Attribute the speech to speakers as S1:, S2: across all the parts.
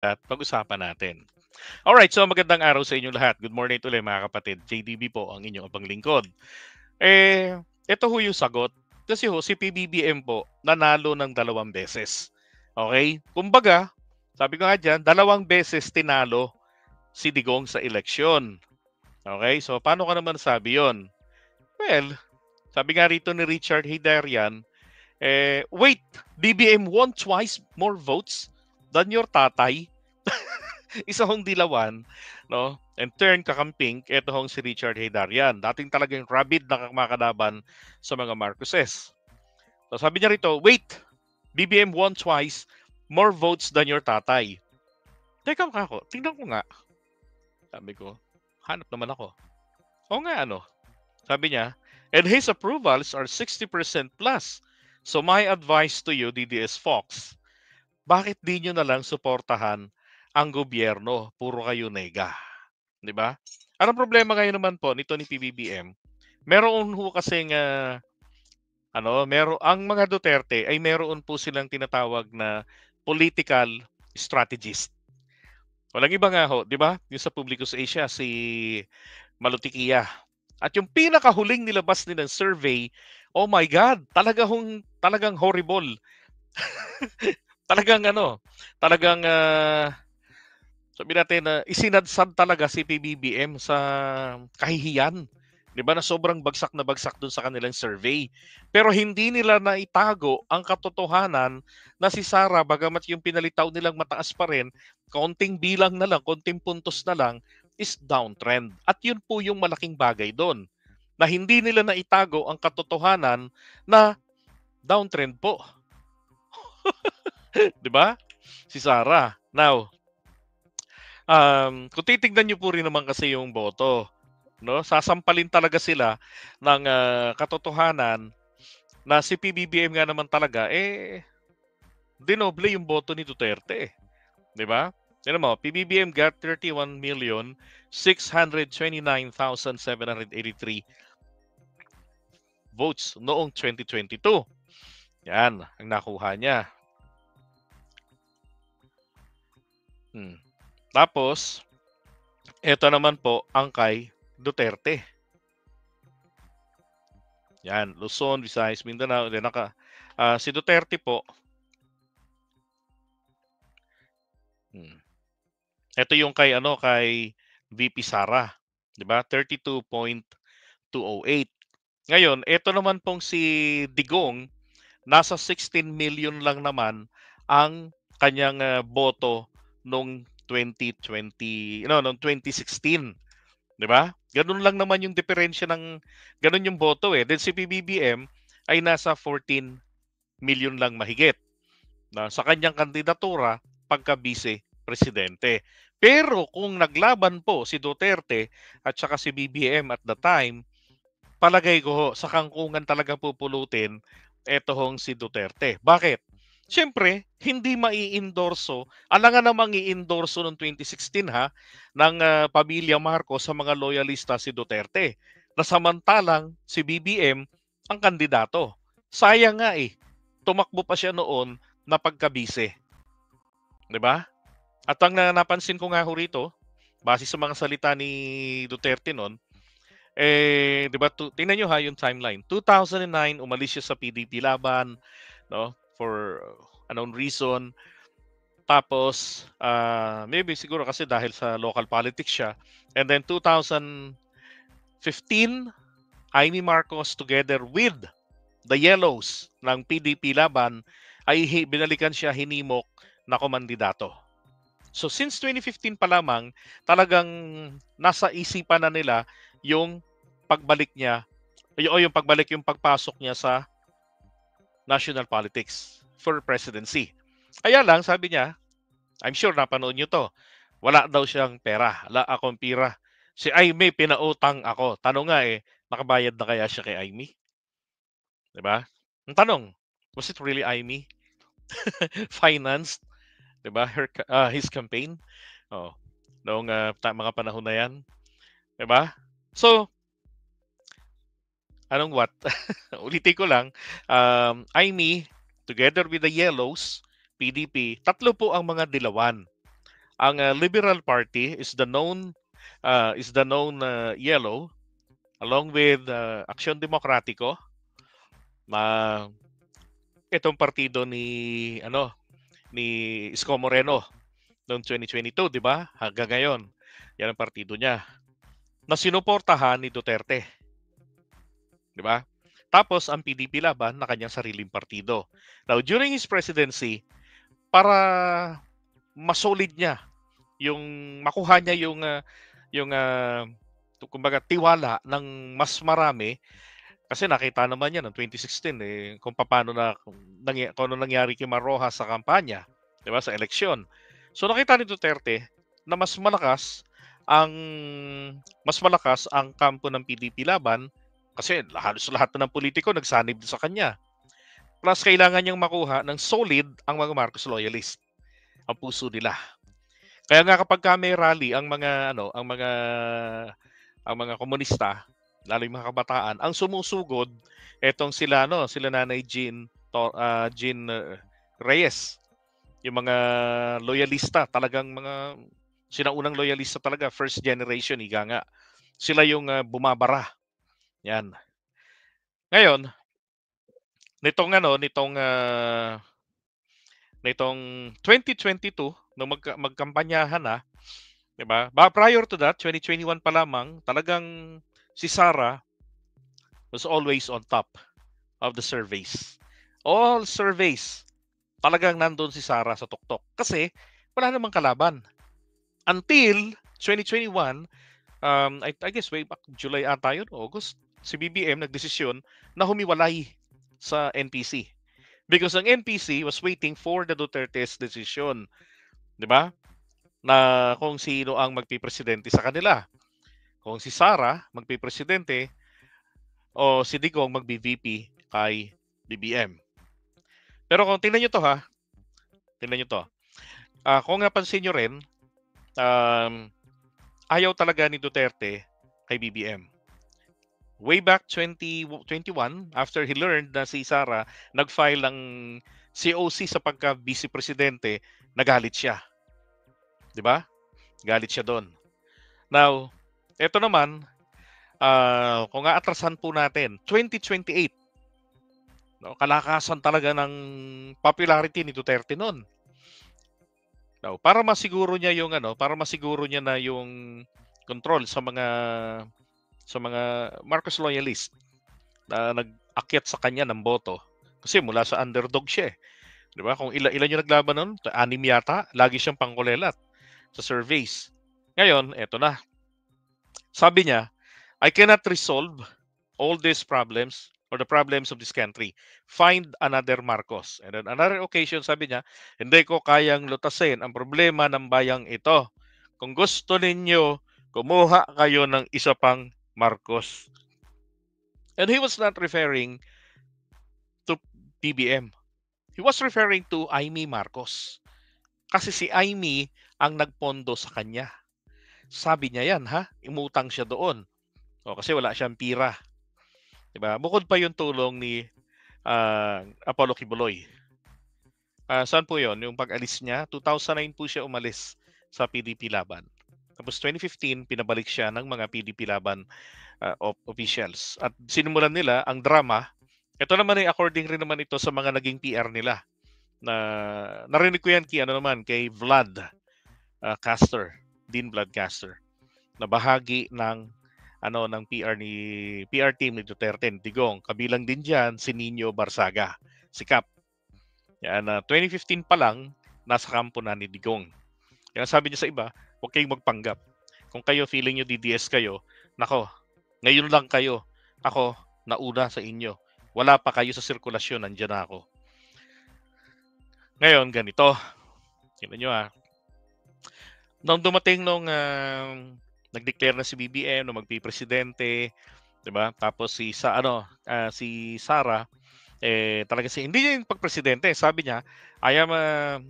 S1: at pag-usapan natin. Alright, so magandang araw sa inyong lahat. Good morning ulit mga kapatid. JDB po ang inyong abang lingkod. Ito ho yung sagot. Kasi ho, si PBBM po nanalo ng 2 beses. Okay? Kumbaga, sabi ko nga dyan, 2 beses tinalo si Digong sa eleksyon. Okay? So, paano ka naman sabi yon? Well, sabi nga rito ni Richard Hidarian, wait, BBM won twice more votes than your tatay. Isa hong dilawan, no? And turn kakamping, eto hong si Richard Hidarian. Dating talagang rabid na makalaban sa mga Marcoses. So sabi niya rito, wait, BBM won twice, more votes than your tatay. Teka ako, tingnan ko nga. Sabi ko, hanap naman ako. O nga ano, sabi niya, and his approvals are 60% plus. So my advice to you, DDS Fox, bakit di nyo na lang suportahan ang gobyerno? Puro kayo nega. 'Di ba? Anong problema ngayon naman po nito ni PBBM? Meron ho kasing ang mga Duterte ay meron po silang tinatawag na political strategist. Walang iba nga ho, 'di ba? Yung sa Publicus Asia si Malutikia. At yung pinakahuling nilabas nilang survey, oh my God, talagang horrible. Talagang talagang sabi natin na isinadsad talaga si PBBM sa kahihiyan. 'Di ba na sobrang bagsak na bagsak dun sa kanilang survey. Pero hindi nila naitago ang katotohanan na si Sara bagamat yung pinalitaw nilang mataas pa rin, konting bilang na lang, konting puntos na lang is downtrend. At yun po yung malaking bagay doon na hindi nila naitago ang katotohanan na downtrend po. 'Di ba? Si Sara. Now, kung titignan niyo po rin naman kasi yung boto, no? Sasampalin talaga sila ng katotohanan na si PBBM nga naman talaga dinoble yung boto ni Duterte, 'di ba? Tingnan mo, PBBM got 31,629,783 votes noong 2022. Yan ang nakuha niya. Tapos, ito naman po ang kay Duterte. Yan, Luzon, Visayas, Mindanao, si Duterte po. Ito yung kay VP Sara, 'di ba? 32.208. Ngayon, ito naman pong si Digong, nasa 16 million lang naman ang kanyang boto nung 2020, noong 2016. 'Di ba? Ganun lang naman yung diferensya ng ganun yung boto eh. Then si PBBM ay nasa 14 million lang mahigit na sa kanyang kandidatura pagka vice presidente. Pero kung naglaban po si Duterte at saka si BBM at the time, palagay ko ho, sa kangkungan talaga pupulutin eto hong si Duterte. Bakit? Siyempre, hindi mai-endorso, alangan namang i-endorso noong 2016 ng pamilya Marcos sa mga loyalista si Duterte. Na samantalang si BBM ang kandidato. Sayang nga tumakbo pa siya noon na pagkabise. 'Di ba? At ang napansin ko nga ho rito, base sa mga salita ni Duterte noon, 'di ba, tingnan niyo yung timeline. 2009 umalis siya sa PDP laban, no? For unknown reason. Tapos maybe siguro kasi dahil sa local politics siya. And then 2015, Amy Marcos together with the Yellows ng PDP laban ay binalikan siya hinimok na komandidato. So since 2015 pa lamang, talagang nasa isipan na nila yung pagbalik niya o yung pagpasok niya sa national politics for presidency. Kaya lang, sabi niya, I'm sure napanood niyo to, wala daw siyang pera, wala akong pira. Si Aimee pinautang ako. Tanong nga nakabayad na kaya siya kay Aimee? 'Di ba? Ang tanong, was it really Aimee financed, 'di ba? His campaign? Oh, noong mga panahon na 'yan, 'di ba? So, anong what? Ulitin ko lang, Aimee together with the Yellows, PDP, tatlo po ang mga dilawan. Ang Liberal Party is the known yellow, along with Aksyon Demokratiko, na itong partido ni Isko Moreno noong 2022, 'di ba? Hanggang ngayon, yan ang partido niya na sinuportahan ni Duterte, 'di ba? Tapos ang PDP Laban na kanyang sariling partido. Now, during his presidency, para masolid niya yung makuha niya yung kumbaga tiwala ng mas marami, kasi nakita naman niya noong 2016 kung paano kung ano nangyari kay Marroja sa kampanya, 'di ba, sa eleksyon. So nakita ni Duterte na ang mas malakas ang kampo ng PDP Laban, kasi halos lahat ng politiko nagsanib sa kanya. Plus kailangan niyang makuha ng solid ang mga Marcos loyalist, ang puso nila. Kaya nga kapag may rally ang mga komunista, lalo yung mga kabataan, ang sumusugod etong sila Nanay Jean Reyes, yung mga loyalista, talagang mga sinaunang loyalista talaga, first generation ika nga. Sila yung bumabara. Yan. Ngayon, nitong 2022 nung magkampanyahan na, 'di ba? Prior to that, 2021 pa lamang, talagang si Sara was always on top of the surveys. All surveys, talagang nandun si Sara sa tuktok. Kasi wala namang kalaban. Until 2021, I guess way back July ata yun, August, si BBM nagdesisyon na humiwalay sa NPC. Because ang NPC was waiting for the Duterte's decision. Di ba? Na kung sino ang magpipresidente sa kanila. Kung si Sara magpipresidente o si Digong magbi-VP kay BBM. Pero kung tingnan nyo to ha, tingnan nyo to. Kung napansin nyo rin, ayaw talaga ni Duterte kay BBM. Way back 2021, after he learned na si Sara nag-file ng COC sa pagka-vice presidente, nagalit siya. 'Di ba? Galit siya doon. Now, ito naman, kung aatrasan po natin, 2028, no, kalakasan talaga ng popularity ni Duterte noon. Now, para masiguro niya na yung control sa mga Marcos loyalist na nag-akyat sa kanya ng boto, kasi mula sa underdog siya, 'di ba? Kung ilan yung naglaban noon, 6 yata, lagi siyang pangkulelat sa surveys. Ngayon, eto na. Sabi niya, I cannot resolve all these problems or the problems of this country. Find another Marcos. And on another occasion, sabi niya, hindi ko kayang lutasin ang problema ng bayang ito. Kung gusto ninyo, kumuha kayo ng isa pang Marcos. And he was not referring to BBM. He was referring to Amy Marcos. Kasi si Amy ang nagpondo sa kanya. Sabi niya yan, imutang siya doon. Kasi wala siyang pira. Diba? Bukod pa yung tulong ni Apollo Kibuloy. Saan po yon? Yung pag-alis niya, 2009 po siya umalis sa PDP Laban. Tapos 2015, pinabalik siya ng mga PDP Laban officials. At sinimulan nila ang drama. Ito naman ay according rin naman ito sa mga naging PR nila. Na narinig ko yan kay Vlad Caster, Dean Vlad Caster, na bahagi ng PR team ni Duterte, Digong. Kabilang din diyan si Nino Barsaga, si Cap. Yan, 2015 pa lang nasa kampo na ni Digong. Kaya sabi niya sa iba, huwag kayong magpanggap. Kung kayo feeling niyo DDS kayo, nako, ngayon lang kayo. Ako, nauna sa inyo. Wala pa kayo sa sirkulasyon, nandiyan na ako. Ngayon, ganito. Tingnan nyo nung dumating nag-declare na si BBM na magpipresidente, 'di ba? Tapos si Sara talaga hindi niya yung pagpresidente. Sabi niya, I am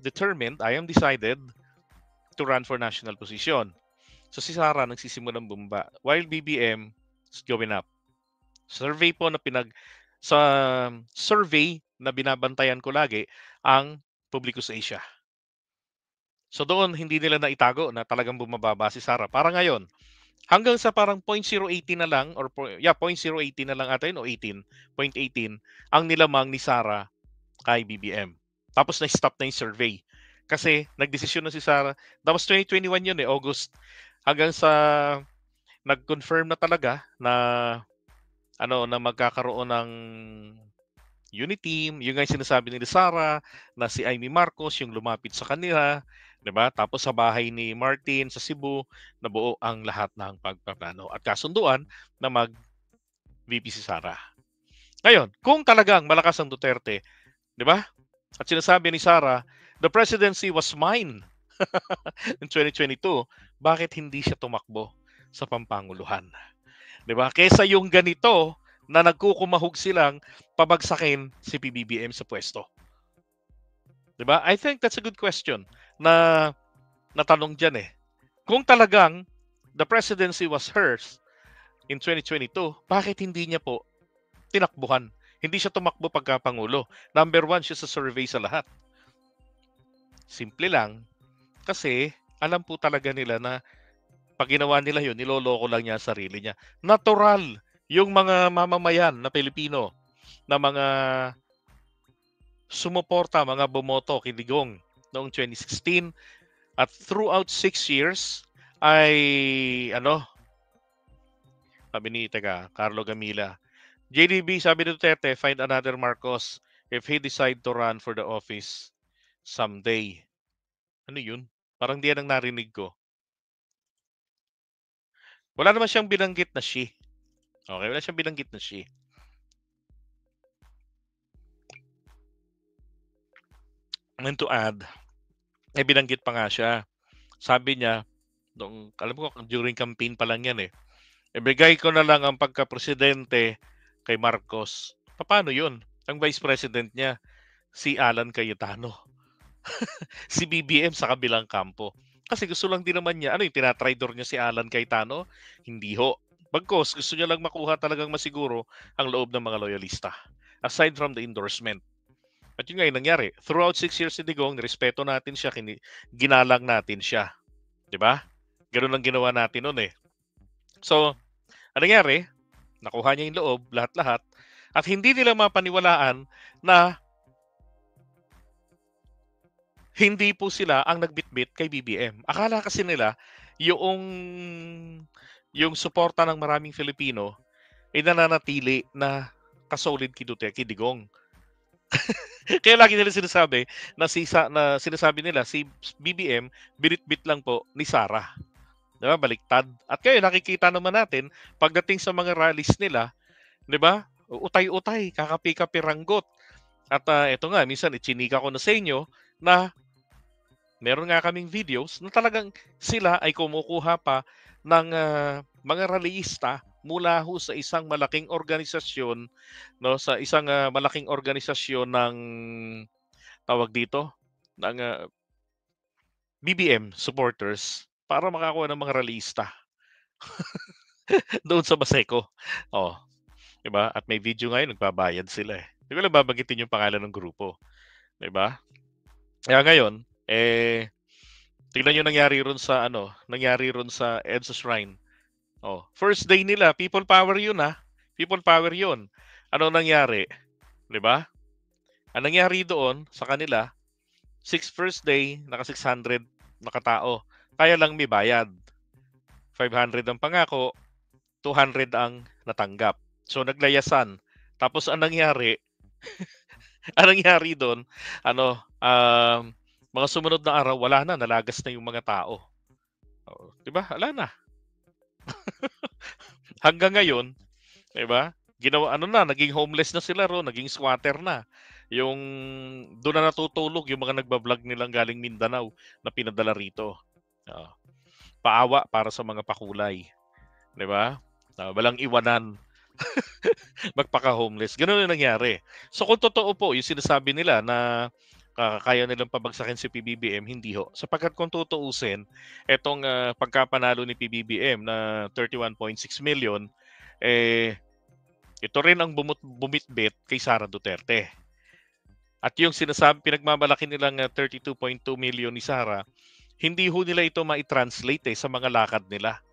S1: determined, I am decided to run for national position. So si Sara nagsisimulang bumaba while BBM is going up. Sa survey na binabantayan ko lagi ang Publicus Asia. So doon hindi nila naitago na talagang bumababa si Sara. Para ngayon, hanggang sa parang 0.080 na lang or 0.080 na lang ata yun o 18, 0.18 ang nilamang ni Sara kay BBM. Tapos na-stop na yung survey. Kasi nagdesisyon na si Sara. Tapos 2021 yun August. Hanggang sa nag-confirm na talaga na na magkakaroon ng unity team, yung nga yung sinasabi ni Sara na si Amy Marcos yung lumapit sa kanila, 'di ba? Tapos sa bahay ni Martin sa Cebu, nabuo ang lahat ng pagpaplano at kasunduan na mag-VP si Sara. Ngayon, kung talagang malakas ang Duterte, 'di ba? At sinasabi ni Sara, the presidency was mine in 2022. Bakit hindi siya tumakbo sa pampanguluhan? 'Di ba? Kaysa yung ganito na nagkukumahog silang pabagsakin si PBBM sa pwesto. 'Di ba? I think that's a good question na natanong diyan Kung talagang the presidency was hers in 2022, bakit hindi niya po tinakbuhan? Hindi siya tumakbo pagka-pangulo. Number 1 siya sa survey sa lahat. Simple lang. Kasi alam po talaga nila na pag ginawa nila yun, niloloko lang niya ang sarili niya. Natural yung mga mamamayan na Pilipino na mga sumuporta, mga bumoto kay Digong noong 2016 at throughout 6 years ay sabi ni Carlo Gamila, JDB sabi ni Duterte, find another Marcos if he decide to run for the office someday. Ano yun? Parang di yan ang narinig ko. Wala naman siyang binanggit na she. Okay, wala siyang binanggit na she. And to add, binanggit pa nga siya. Sabi niya, alam ko, during campaign pa lang yan ibigay ko na lang ang pagka-presidente kay Marcos. Paano yun? Ang vice president niya, si Alan Cayetano. Si BBM sa kabilang kampo. Kasi gusto lang din naman niya, yung tinatridor niya si Alan Cayetano? Hindi ho. Bagkos, gusto niya lang makuha talagang masiguro ang loob ng mga loyalista. Aside from the endorsement. At yun nga yung nangyari. Throughout 6 years si Digong, respeto natin siya, ginalang natin siya. 'Di ba? Ganun ang ginawa natin noon So, ang nangyari, nakuha niya yung loob, lahat-lahat, at hindi nila mapaniwalaan na hindi po sila ang nagbitbit kay BBM. Akala kasi nila yung suporta ng maraming Filipino ay nananatili na kasolid kay Duterte, kay Digong. Kaya lagi nila sinasabi na sinasabi nila si BBM binitbit lang po ni Sara. 'Di ba? Baliktad. At kayo nakikita naman natin pagdating sa mga rallies nila, 'di ba? Utay-utay, kakapi-kapi ranggot. At ito nga, minsan ichinika ko na sa inyo na meron nga kaming videos na talagang sila ay kumukuha pa ng mga rallyista mula ho sa isang malaking organisasyon, no, sa isang malaking organisasyon ng tawag dito ng BBM supporters para makakuha ng mga rallyista doon sa Baseco. Oh, 'di ba? At may video ngayon nagbabayad sila Hindi ko lang babanggitin yung pangalan ng grupo, 'di ba? Kaya ngayon, tignan yung nangyari ron sa EDSA Shrine. Oh, first day nila, people power yun People power yun. Ano nangyari? 'Di ba? Ang nangyari doon sa kanila, first day, naka 600 nakatao. Kaya lang may bayad. 500 ang pangako, 200 ang natanggap. So naglayasan. Tapos ang nangyari doon, mga sumunod na araw, wala na, nalagas na yung mga tao. Oh, 'di ba? Wala na. Hanggang ngayon, 'di ba? Naging homeless na sila naging squatter na. Yung doon na natutulog yung mga nagba-vlog nilang galing Mindanao na pinadala rito. Oh, paawa para sa mga pakulay, 'di ba? Walang iwanan. Magpaka-homeless. Ganun yung nangyari. So kung totoo po yung sinasabi nila na kaya nilang pabagsakin si PBBM, hindi ho. Sapagkat kung tutuusin, etong pagkapanalo ni PBBM na 31.6 million, ito rin ang bumitbit kay Sara Duterte. At yung pinagmamalaki nilang 32.2 million ni Sara, Hindi ho nila ito mai-translate sa mga lakad nila.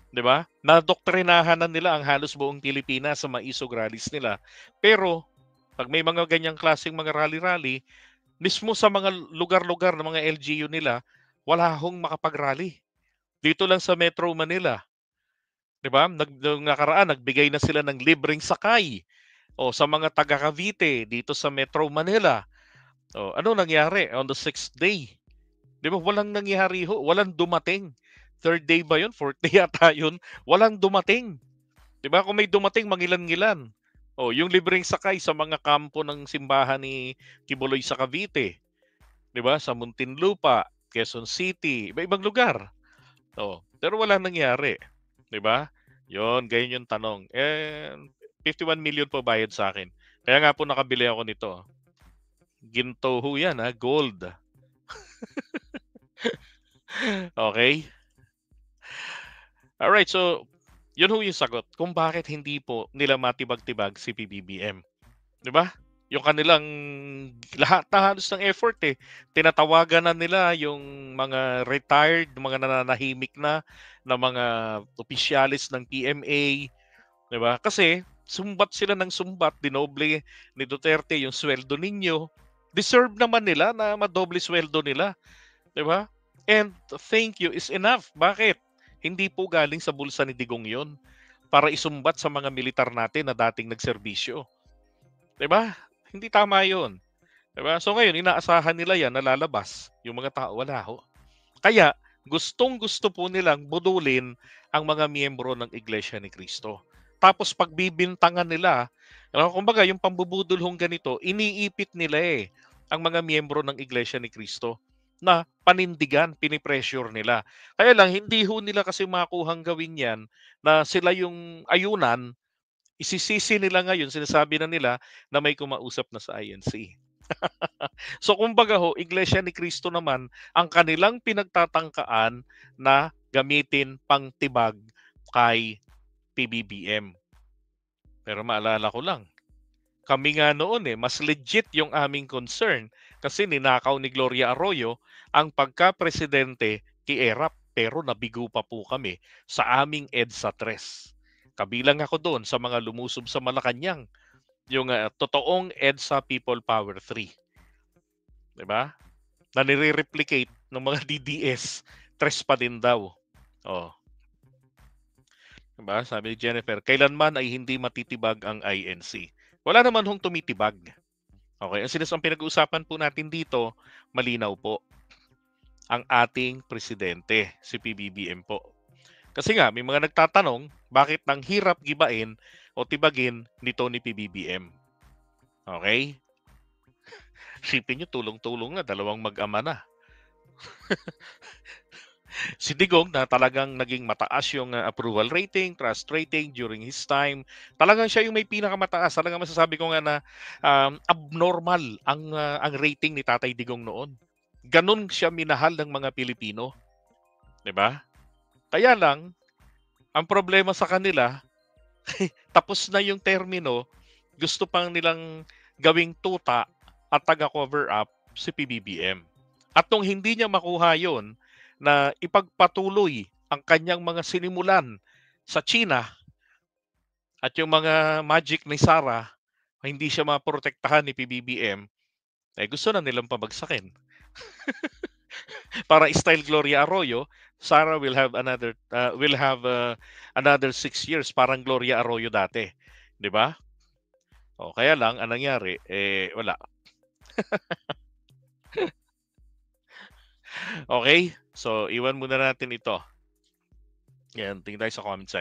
S1: 'Di ba? Nadoktrinahan na nila ang halos buong Pilipinas sa mga isog rallies nila. Pero pag may mga ganyang klaseng mga rally-rally, mismo sa mga lugar-lugar ng mga LGU nila, wala hong makapag-rally. Dito lang sa Metro Manila, 'di ba? Nung nakaraan, nagbigay na sila ng libreng sakay o sa mga taga Cavite dito sa Metro Manila. O, ano nangyari on the sixth day? 'Di ba walang nangyari ho, walang dumating. Third day ba 'yun? Fourth day yata 'yun. Walang dumating. 'Di ba kung may dumating mangilan-ngilan. Oh, yung libreng sakay sa mga kampo ng simbahan ni Kibuloy sa Cavite, 'di ba? Sa Muntinlupa, Quezon City, iba-ibang lugar. Oh, pero wala nangyari, 'di ba? 'Yon, ganyan yung tanong. 51 million po bayad sa akin. Kaya nga po nakabili ako nito. Ginto ho 'yan, gold. Okay? Alright, so yun ho yung sagot kung bakit hindi po nila matibag-tibag si PBBM. 'Di ba? Yung kanilang lahat na halos ng effort tinatawagan na nila yung mga retired, mga nananahimik na mga opisyalis ng PMA, 'di ba? Kasi sumbat sila ng sumbat, dinoble ni Duterte yung sweldo ninyo. Deserve naman nila na madoble sweldo nila, 'di ba? And thank you is enough. Bakit? Hindi po galing sa bulsa ni Digong 'yon para isumbat sa mga militar natin na dating nagserbisyo. 'Di ba? Hindi tama 'yon. 'Di ba? So ngayon inaasahan nila 'yan na lalabas. Yung mga tao wala ho. Kaya gustong-gusto po nilang budulin ang mga miyembro ng Iglesia ni Cristo. Tapos pagbibintangan nila, kumbaga yung pambubudol hong ganito, iniipit nila ang mga miyembro ng Iglesia ni Cristo na panindigan, pinipressure nila. Kaya lang, hindi ho nila kasi makuhang gawin yan na sila yung ayunan, isisisi nila ngayon, sinasabi na nila na may kumausap na sa INC. So kumbaga ho, Iglesia ni Cristo naman ang kanilang pinagtatangkaan na gamitin pangtibag kay PBBM. Pero maalala ko lang, kami nga noon mas legit yung aming concern kasi ninakaw ni Gloria Arroyo ang pagka-presidente kay ERAP pero nabigo pa po kami sa aming EDSA 3. Kabilang ako doon sa mga lumusob sa Malacanang, yung totoong EDSA People Power 3. 'Di ba? Na nire-replicate ng mga DDS, tres pa din daw. Oh, 'di ba? Sabi ni Jennifer, kailanman ay hindi matitibag ang INC. Wala naman hong tumitibag. Okay, ang pinag-uusapan po natin dito, malinaw po, ang ating presidente, si PBBM po. Kasi nga, may mga nagtatanong, bakit nang hirap gibain o tibagin nito ni PBBM? Okay? Sipin nyo, tulong-tulong na, dalawang mag-ama na. Si Digong na talagang naging mataas yung approval rating, trust rating during his time. Talagang siya yung may pinakamataas. Talagang masasabi ko nga na abnormal ang rating ni Tatay Digong noon. Ganon siya minahal ng mga Pilipino, 'di ba? Kaya lang ang problema sa kanila, tapos na yung termino, gusto pang nilang gawing tuta at taga-cover up si PBBM. At nung hindi niya makuha yon na ipagpatuloy ang kanyang mga sinimulan sa China at yung mga magic ni Sara, hindi siya maprotektahan ni PBBM, gusto na nilang pabagsakin. Para style Gloria Arroyo, Sara will have another 6 years parang Gloria Arroyo dati, 'di ba? O kaya lang ang nangyari wala. Okay? So iwan muna natin ito. Yan, tingin tayo sa comment section.